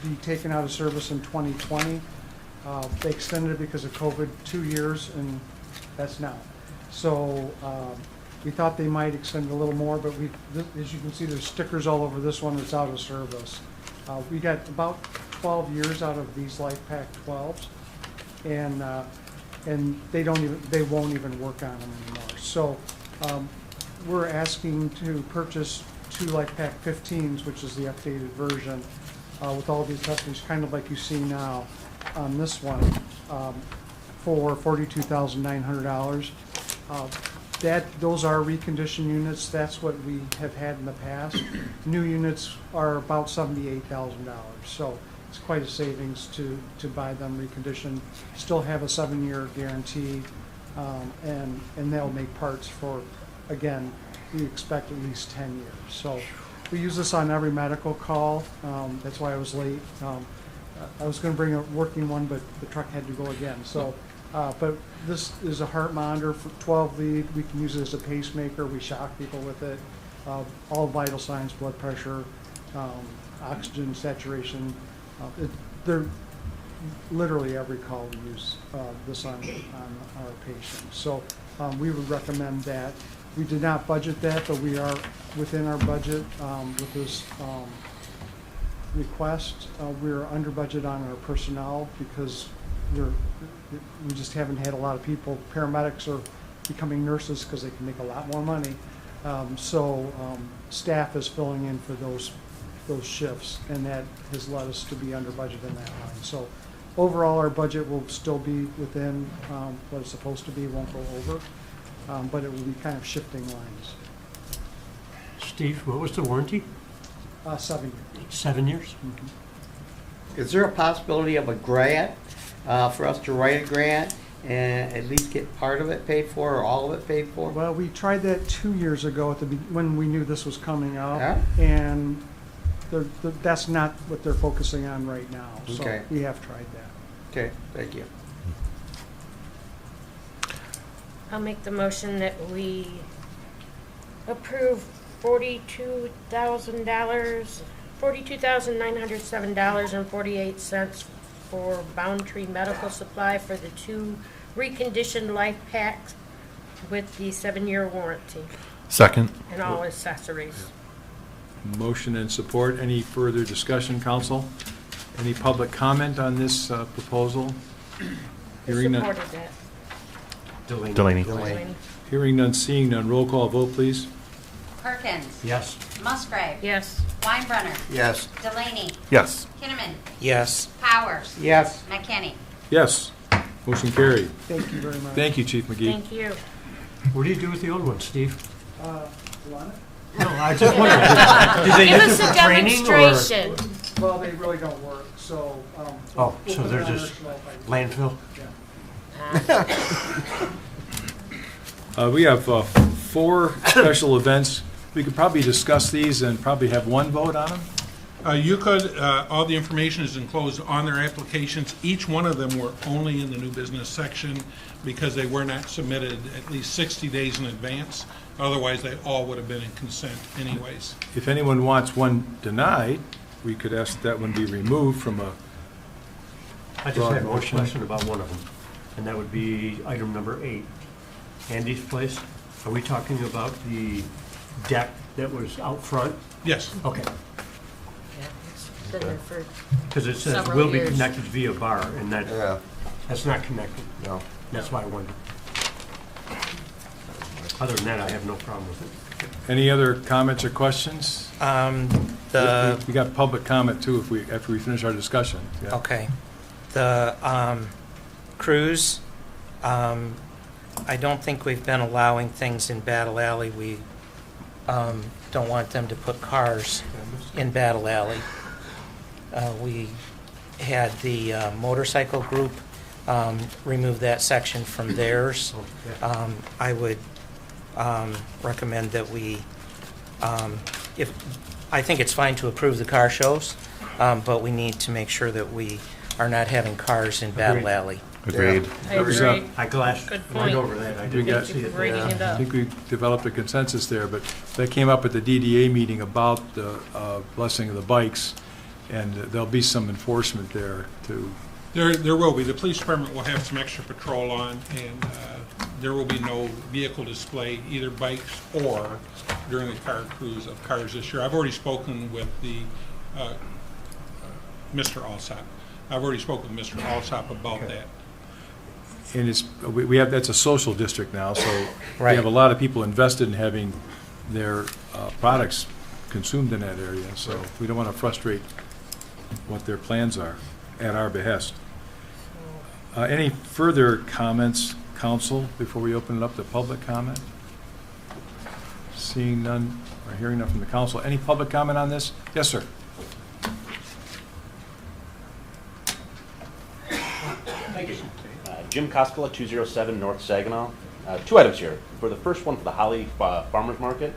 be taken out of service in 2020. They extended it because of COVID 2 years, and that's now. So we thought they might extend a little more, but as you can see, there's stickers all over this one that's out of service. We got about 12 years out of these Life Pack 12s, and they won't even work on them anymore. So we're asking to purchase 2 Life Pack 15s, which is the updated version, with all these accessories, kind of like you see now on this one, for $42,900. Those are reconditioned units. That's what we have had in the past. New units are about $78,000. So it's quite a savings to buy them reconditioned. Still have a 7-year guarantee, and they'll make parts for, again, we expect at least 10 years. So we use this on every medical call. That's why I was late. I was going to bring a working one, but the truck had to go again. So, but this is a heart monitor for 12 lead. We can use it as a pacemaker. We shock people with it. All vital signs, blood pressure, oxygen saturation. They're literally every call we use this on our patients. So we would recommend that. We did not budget that, but we are within our budget with this request. We're under budget on our personnel because we just haven't had a lot of people. Paramedics are becoming nurses because they can make a lot more money. So staff is filling in for those shifts, and that has led us to be under budget in that line. So overall, our budget will still be within what it's supposed to be, won't go over, but it will be kind of shifting lines. Steve, what was the warranty? 7 years. 7 years? Mm-hmm. Is there a possibility of a grant, for us to write a grant and at least get part of it paid for or all of it paid for? Well, we tried that 2 years ago when we knew this was coming up, Yeah. and that's not what they're focusing on right now. So Okay. we have tried that. Okay, thank you. I'll make the motion that we approve $42,907.48 for Boundtree Medical Supply for the 2 reconditioned life packs with the 7-year warranty Second. and all accessories. Motion and support. Any further discussion, council? Any public comment on this proposal? Hearing none. Supported that. Delaney. Hearing none, seeing none. Roll call vote, please. Perkins. Yes. Musgrave. Yes. Weinbrenner. Yes. Delaney. Yes. Kinnaman. Yes. Powers. Yes. McKinney. Yes. Motion carried. Thank you very much. Thank you, Chief McGee. Thank you. What do you do with the old one, Steve? You want it? No, I just wondered, do they Give use us it a for training or? demonstration. Well, they really don't work, so. Oh, we'll so put they're it on just our shelf, I guess. landfill? Yeah. We have 4 special events. We could probably discuss these and probably have one vote on them. You could, all the information is enclosed on their applications. Each one of them were only in the new business section because they were not submitted at least 60 days in advance. Otherwise, they all would have been in consent anyways. If anyone wants one denied, we could ask that one be removed from a I just broad have one motion. question about one of them, and that would be item number 8. Andy's Place. Are we talking about the deck that was out front? Yes. Okay, Yeah, it's been there for because it says several will be years. connected via bar, and Yeah, that's not connected. no. That's why I wondered. Other than that, I have no problem with it. Any other comments or questions? We got public comment too, after we finish our discussion. Yeah. Okay. The cruise, I don't think we've been allowing things in Battle Alley. We don't want them to put cars in Battle Alley. We had the motorcycle group remove that section from theirs. I would recommend that we, I think it's fine to approve the car shows, but we need to make sure that we are not having cars in Battle Agreed. Alley. Agreed. I agree. I glassed Good right point. over that. I We got- didn't see it. Bringing it I up. think we developed a consensus there, but that came up at the DDA meeting about the blessing of the bikes, and there'll be some enforcement there too. There will be. The police department will have some extra patrol on, and there will be no vehicle display, either bikes or during the car cruise of cars this year. I've already spoken with the Mr. Alsop. I've already spoken with Mr. Alsop about that. And we have, that's a social district now, so we Right. have a lot of people invested in having their products consumed in that area, so we don't want to frustrate what their plans are at our behest. Any further comments, council, before we open it up to public comment? Seeing none, or hearing none from the council. Any public comment on this? Yes, sir. Thank you. Jim Koskela, 207 North Saginaw. Two items here. For the first one, for the Holly Farmers Market,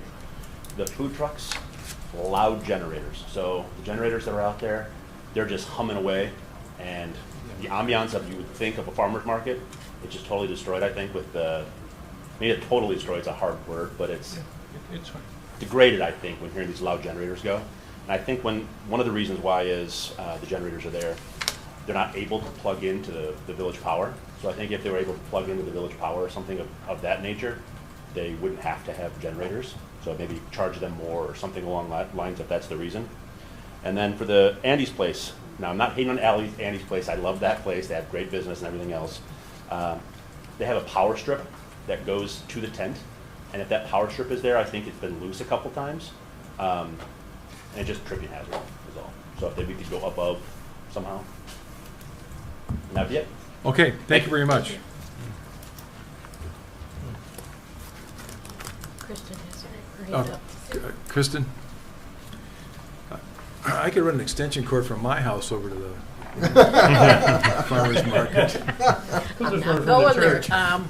the food trucks, loud generators. So the generators that are out there, they're just humming away, and the ambiance that you would think of a farmer's market, it's just totally destroyed, I think, with the, maybe totally destroyed is a hard word, but it's It's fine. degraded, I think, when hearing these loud generators go. And I think one of the reasons why is the generators are there, they're not able to plug into the village power. So I think if they were able to plug into the village power or something of that nature, they wouldn't have to have generators. So maybe charge them more or something along that lines if that's the reason. And then for the Andy's Place, now I'm not hating on Andy's Place, I love that place, they have great business and everything else. They have a power strip that goes to the tent, and if that power strip is there, I think it's been loose a couple times. And it's just tripping hazard is all. So if we could go above somehow. And that'd be it. Okay, thank you very much. Kristen has her hand up. Kristen? I could run an extension cord from my house over to the farmer's market. I'm not going there, Tom.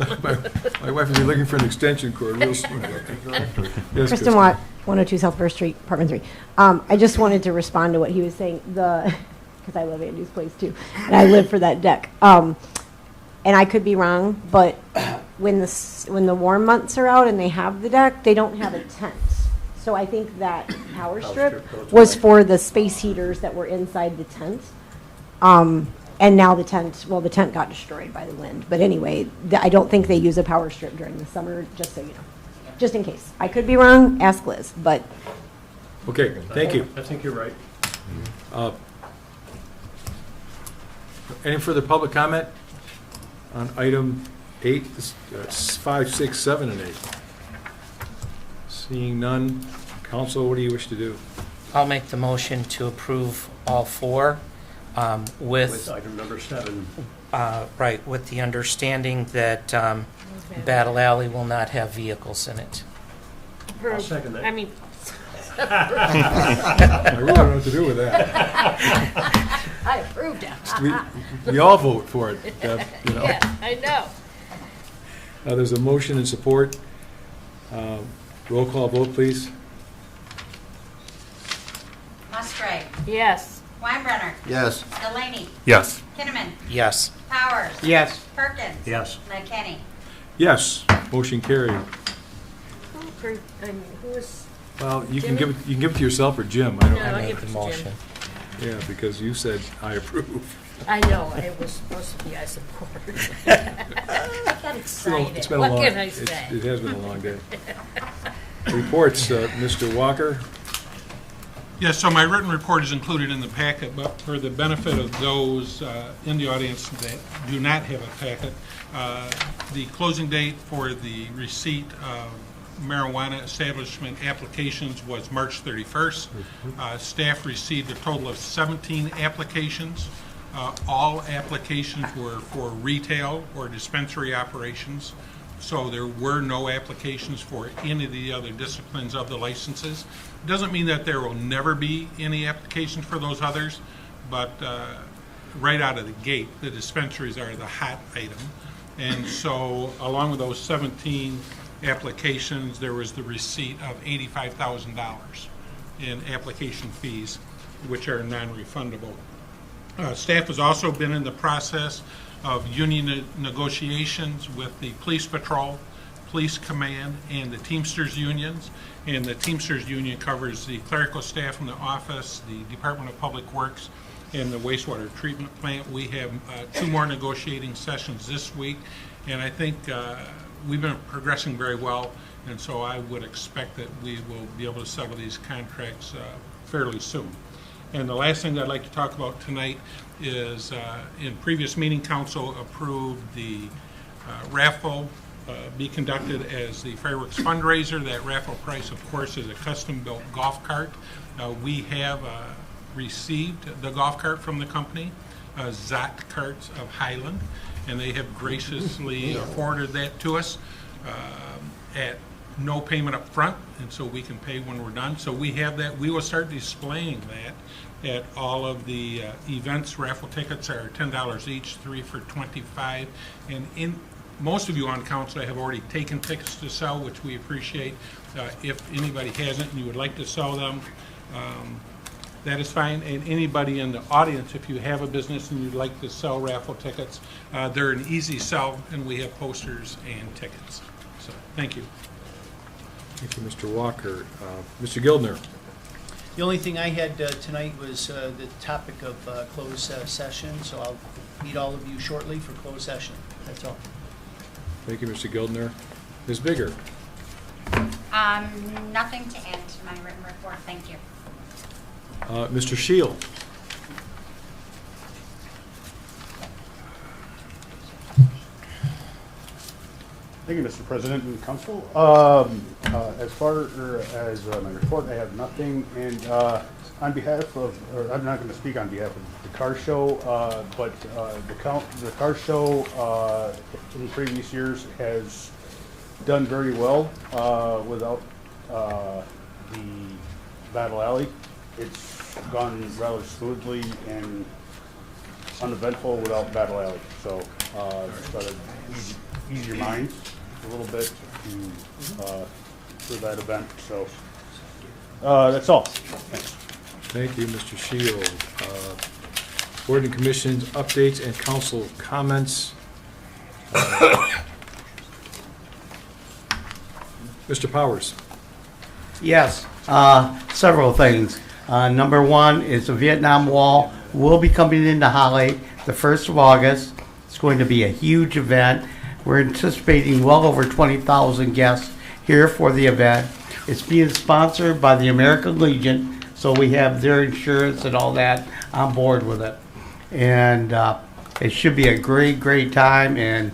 My wife would be looking for an extension cord real soon. Yes, Kristen Watt, 102 South First Street, Apartment 3. I just wanted to respond to what he was saying, because I love Andy's Place too, and I live for that deck. And I could be wrong, but when the warm months are out and they have the deck, they don't have a tent. So I think that power strip was for the space heaters that were inside the tent. And now the tent got destroyed by the wind. But anyway, I don't think they use a power strip during the summer, just so you know. Just in case. I could be wrong, ask Liz, but. Okay, thank you. I think you're right. Any further public comment on item 8, 5, 6, 7, and 8? Seeing none, council, what do you wish to do? I'll make the motion to approve all four With item number 7. Right, with the understanding that Battle Alley will not have vehicles in it. I'll second that. I mean. I really don't know what to do with that. I approved it. We all vote for it, Deb, you know. Yeah, I know. There's a motion and support. Roll call vote, please. Musgrave. Yes. Weinbrenner. Yes. Delaney. Yes. Kinnaman. Yes. Powers. Yes. Perkins. Yes. McKinney. Yes, motion carried. Who was? Well, you can Jimmy? give it to yourself or Jim. I don't No, I I'll made give the it to Jim. motion. Yeah, because you said, I approve. I know, it was supposed to be I support. I got excited. It's been a What long- can I it's- say? It has been a long day. Reports, Mr. Walker? Yes, so my written report is included in the packet, but for the benefit of those in the audience that do not have a packet, the closing date for the receipt of marijuana establishment applications was March 31st. Staff received a total of 17 applications. All applications were for retail or dispensary operations, so there were no applications for any of the other disciplines of the licenses. Doesn't mean that there will never be any applications for those others, but right out of the gate, the dispensaries are the hot item. And so along with those 17 applications, there was the receipt of $85,000 in application fees, which are non-refundable. Staff has also been in the process of union negotiations with the Police Patrol, Police Command, and the Teamsters unions. And the Teamsters union covers the clerical staff in the office, the Department of Public Works, and the wastewater treatment plant. We have 2 more negotiating sessions this week, and I think we've been progressing very well, and so I would expect that we will be able to settle these contracts fairly soon. And the last thing I'd like to talk about tonight is in previous meeting, council approved the raffle be conducted as the fireworks fundraiser. That raffle price, of course, is a custom-built golf cart. We have received the golf cart from the company, Zott Carts of Highland, and they have graciously forwarded that to us at no payment up front, and so we can pay when we're done. So we have that. We will start displaying that at all of the events. Raffle tickets are $10 each, 3 for $25. And most of you on council have already taken tickets to sell, which we appreciate. If anybody hasn't and you would like to sell them, that is fine. And anybody in the audience, if you have a business and you'd like to sell raffle tickets, they're an easy sell, and we have posters and tickets. So, thank you. Thank you, Mr. Walker. Mr. Gildner? The only thing I had tonight was the topic of closed session, so I'll meet all of you shortly for closed session. That's all. Thank you, Mr. Gildner. Ms. Bigger? Nothing to add to my written report, thank you. Mr. Shield? Thank you, Mr. President and Council. As far as my report, I have nothing. And on behalf of, or I'm not going to speak on behalf of the car show, but the car show in previous years has done very well without the Battle Alley. It's gone rather smoothly and uneventful without Battle Alley. So just try to ease your minds a little bit for that event. So that's all. Thanks. Thank you, Mr. Shield. Board and commissions, updates, and council comments. Mr. Powers? Yes, several things. Number one is the Vietnam Wall will be coming into Holly the 1st of August. It's going to be a huge event. We're anticipating well over 20,000 guests here for the event. It's being sponsored by the American Legion, so we have their insurance and all that on board with it. And it should be a great, great time, and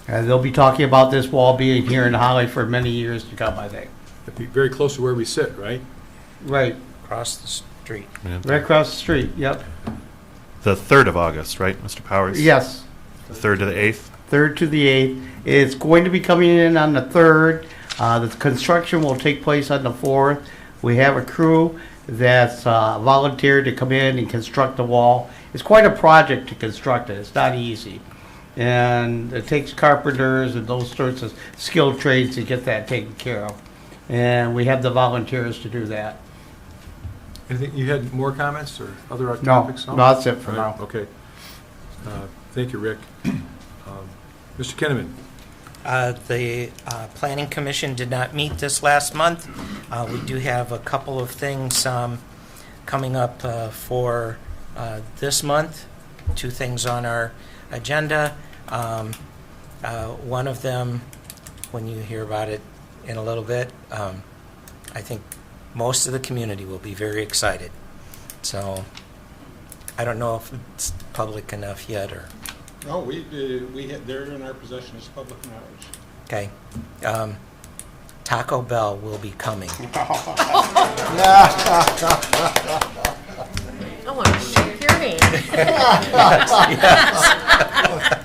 they'll be talking about this wall being here in Holly for many years to come, I think. It'd be very close to where we sit, right? Right. Across the street. Right across the street, yep. The 3rd of August, right, Mr. Powers? Yes. The 3rd to the 8th? 3rd to the 8th. It's going to be coming in on the 3rd. The construction will take place on the 4th. We have a crew that's volunteered to come in and construct the wall. It's quite a project to construct it. It's not easy. And it takes carpenters and those sorts of skilled trades to get that taken care of. And we have the volunteers to do that. Anything, you had more comments or other No, topics? no, that's it for now. Okay. Thank you, Rick. Mr. Kinnaman? The Planning Commission did not meet this last month. We do have a couple of things coming up for this month, 2 things on our agenda. One of them, when you hear about it in a little bit, I think most of the community will be very excited. So I don't know if it's public enough yet or. No, they're in our possession as public knowledge. Okay. Taco Bell will be coming. I want to shake your hand.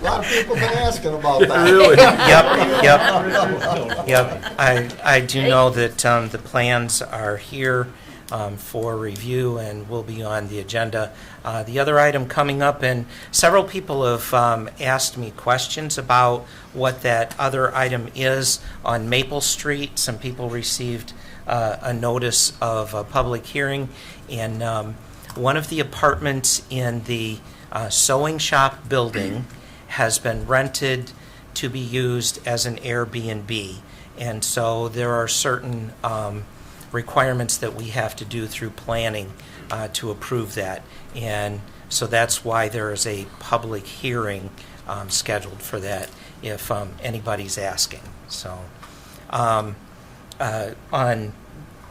A lot of people been asking about that. Really? Yep. I do know that the plans are here for review and will be on the agenda. The other item coming up, and several people have asked me questions about what that other item is on Maple Street. Some people received a notice of a public hearing, and one of the apartments in the sewing shop building has been rented to be used as an Airbnb. And so there are certain requirements that we have to do through planning to approve that. And so that's why there is a public hearing scheduled for that if anybody's asking. So on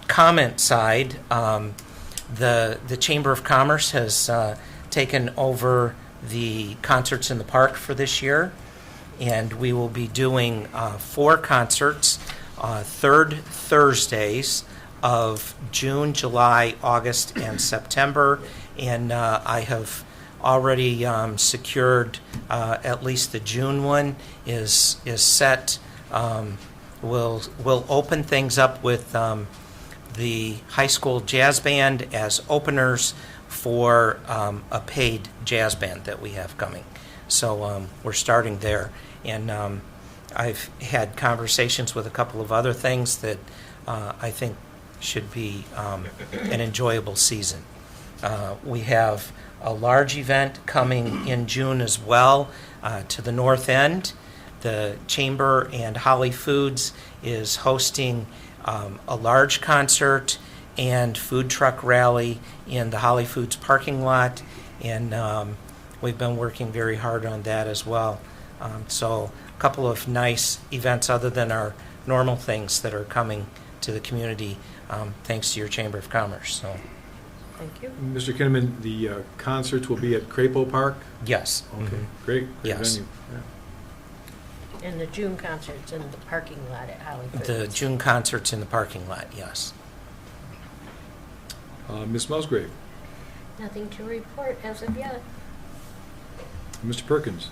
comment side, the Chamber of Commerce has taken over the concerts in the park for this year, and we will be doing 4 concerts, 3rd Thursdays of June, July, August, and September, and I have already secured at least the June one is set. We'll open things up with the high school jazz band as openers for a paid jazz band that we have coming. So we're starting there. And I've had conversations with a couple of other things that I think should be an enjoyable season. We have a large event coming in June as well to the north end. The Chamber and Holly Foods is hosting a large concert and food truck rally in the Holly Foods parking lot, and we've been working very hard on that as well. So a couple of nice events other than our normal things that are coming to the community thanks to your Chamber of Commerce. So, thank you. Mr. Kinnaman, the concerts will be at Crapo Park? Yes. Okay, great Yes. venue. Yeah. And the June concerts in the parking lot at Holly Foods. The June concerts in the parking lot, yes. Ms. Musgrave? Nothing to report as of yet. Mr. Perkins?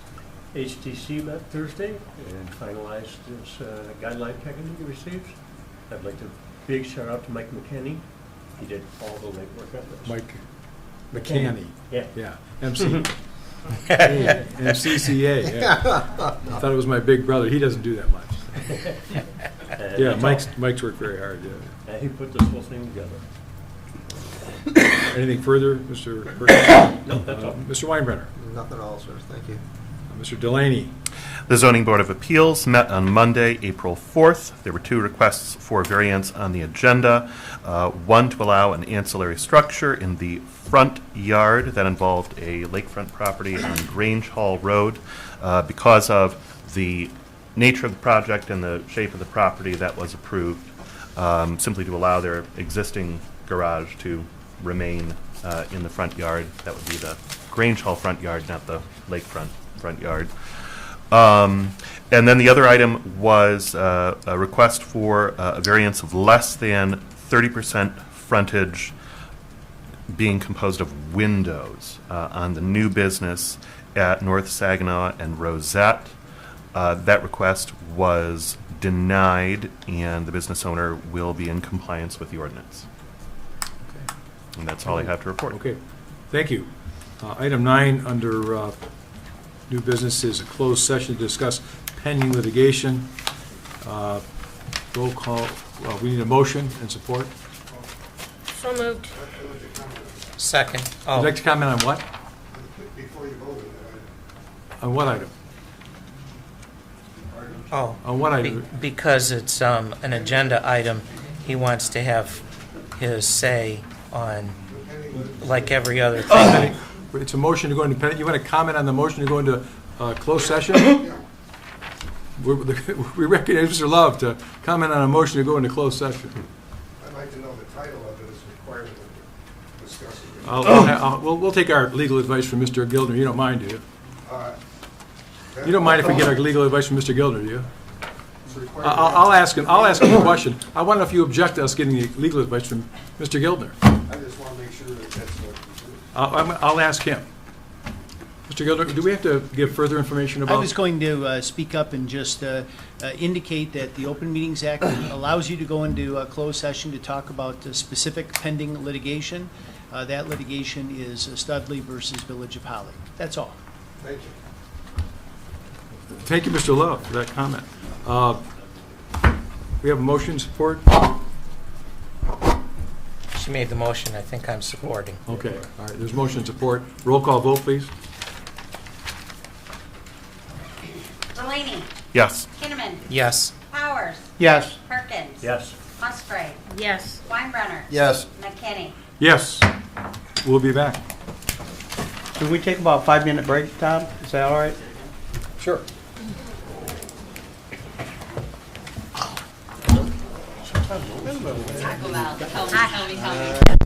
HTC met Thursday and finalized this guideline package he received. I'd like to big shout out to Mike McKinney. He did all the legwork on this. Mike McCanny. Yeah. Yeah. MCCA. Yeah. I thought it was my big brother. He doesn't do that much. Yeah, Mike's worked very hard. Yeah. And he put this whole thing together. Anything further, Mr. Perkins? No, that's all. Mr. Weinbrenner? Nothing else, sir. Thank you. Mr. Delaney? The Zoning Board of Appeals met on Monday, April 4th. There were 2 requests for variance on the agenda. One to allow an ancillary structure in the front yard that involved a lakefront property on Grange Hall Road. Because of the nature of the project and the shape of the property, that was approved, simply to allow their existing garage to remain in the front yard. That would be the Grange Hall front yard, not the lakefront front yard. And then the other item was a request for a variance of less than 30% frontage being composed of windows on the new business at North Saginaw and Rosette. That request was denied, and the business owner will be in compliance with the ordinance. Okay. And that's all I have to report. Okay, thank you. Item 9 under new business is a closed session to discuss pending litigation. Roll call. We need a motion and support. So moved. Second. Would you like to comment on what? Before you vote On what item? Oh. On what item? Because it's an agenda item, he wants to have his say on like every other thing. It's a motion to go into, you want to comment on the motion to go into closed session? We recognize Mr. Love to comment on a motion to go into closed session. I'd like to know the title of it as required to discuss it. We'll take our legal advice from Mr. Gildner. You don't mind, do you? Uh, You don't mind if we get our legal advice from Mr. Gildner, do you? It's required. I'll ask him a question. I want to know if you object to us getting the legal advice from Mr. Gildner. I just want to make sure that that's what you do. I'll ask him. Mr. Gildner, do we have to give further information I about? was going to speak up and just indicate that the Open Meetings Act allows you to go into a closed session to talk about specific pending litigation. That litigation is Studley versus Village of Holly. That's all. Thank you. Thank you, Mr. Love, for that comment. We have a motion support? She made the motion, I think I'm supporting. Okay, all right, there's motion support. Roll call vote, please. Delaney. Yes. Kinnaman. Yes. Powers. Yes. Perkins. Yes. Musgrave. Yes. Weinbrenner. Yes. McKinney. Yes, we'll be back. Can we take about a 5-minute break, Tom? Is that all right? Sure. Taco Bell. Tell me.